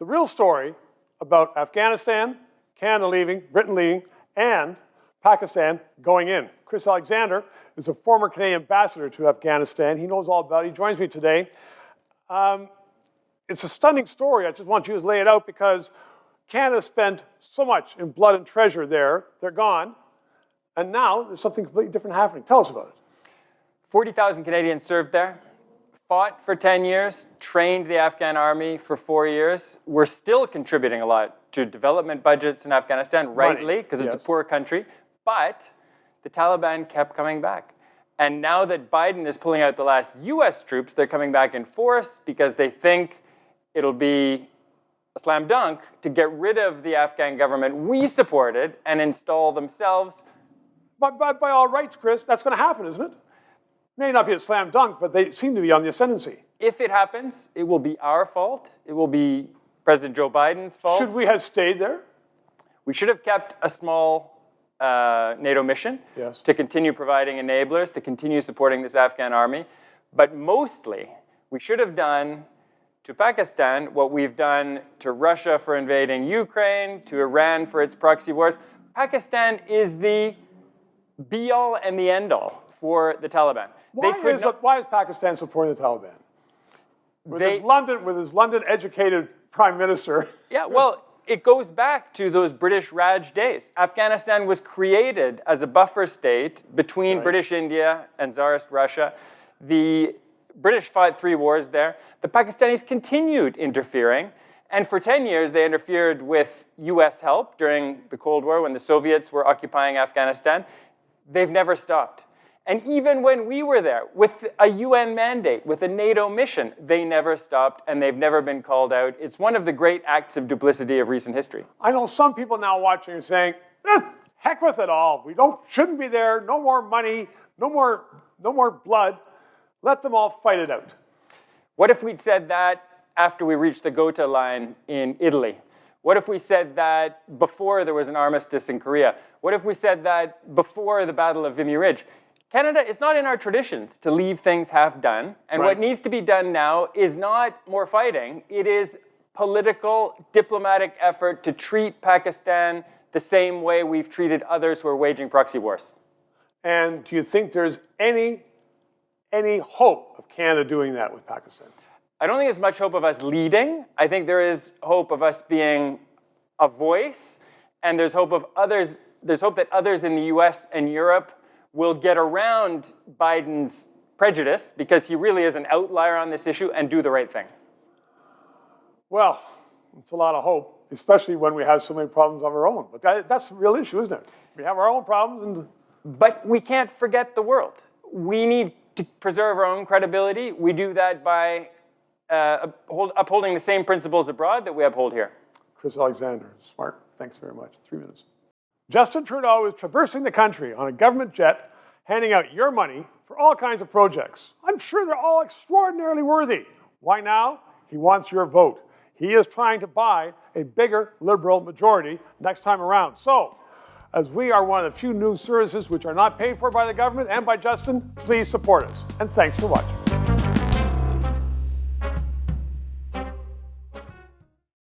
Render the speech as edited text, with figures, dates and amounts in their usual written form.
the real story about Afghanistan, Canada leaving, Britain leaving, and Pakistan going in. Chris Alexander is a former Canadian ambassador to Afghanistan. He knows all about it. He joins me today. It's a stunning story. I just want you to lay it out because Canada spent so much in blood and treasure there. They're gone. And now there's something completely different happening. Tell us about it. 40,000 Canadians served there, fought for 10 years, trained the Afghan army for 4 years. We're still contributing a lot to development budgets in Afghanistan, rightly, because it's a poor country. But the Taliban kept coming back. And now that Biden is pulling out the last US troops, they're coming back in force because they think it'll be a slam dunk to get rid of the Afghan government we supported and install themselves. But by all rights, Chris, that's going to happen, isn't it? May not be a slam dunk, but they seem to be on the ascendancy. If it happens, it will be our fault. It will be President Joe Biden's fault. Should we have stayed there? We should have kept a small NATO mission to continue providing enablers, to continue supporting this Afghan army. But mostly, we should have done to Pakistan what we've done to Russia for invading Ukraine, to Iran for its proxy wars. Pakistan is the be-all and the end-all for the Taliban. Why is Pakistan supporting the Taliban? With his London-educated prime minister. Yeah, well, it goes back to those British Raj days. Afghanistan was created as a buffer state between British India and Tsarist Russia. The British fought 3 wars there. The Pakistanis continued interfering. And for 10 years, they interfered with US help during the Cold War when the Soviets were occupying Afghanistan. They've never stopped. And even when we were there with a UN mandate, with a NATO mission, they never stopped and they've never been called out. It's one of the great acts of duplicity of recent history. I know some people now watching are saying, heck with it all. We shouldn't be there. No more money, no more blood. Let them all fight it out. What if we'd said that after we reached the Ghouta line in Italy? What if we said that before there was an armistice in Korea? What if we said that before the Battle of Vimy Ridge? Canada, it's not in our traditions to leave things half done. And what needs to be done now is not more fighting. It is political, diplomatic effort to treat Pakistan the same way we've treated others who are waging proxy wars. And do you think there's any hope of Canada doing that with Pakistan? I don't think there's much hope of us leading. I think there is hope of us being a voice, and there's hope of others. There's hope that others in the US and Europe will get around Biden's prejudice because he really is an outlier on this issue and do the right thing. Well, it's a lot of hope, especially when we have so many problems of our own. But that's the real issue, isn't it? We have our own problems. But we can't forget the world. We need to preserve our own credibility. We do that by upholding the same principles abroad that we uphold here. Chris Alexander, smart. Thanks very much. 3 minutes. Justin Trudeau is traversing the country on a government jet, handing out your money for all kinds of projects. I'm sure they're all extraordinarily worthy. Why now? He wants your vote. He is trying to buy a bigger Liberal majority next time around. So, as we are one of the few news services which are not paid for by the government and by Justin, please support us. And thanks for watching.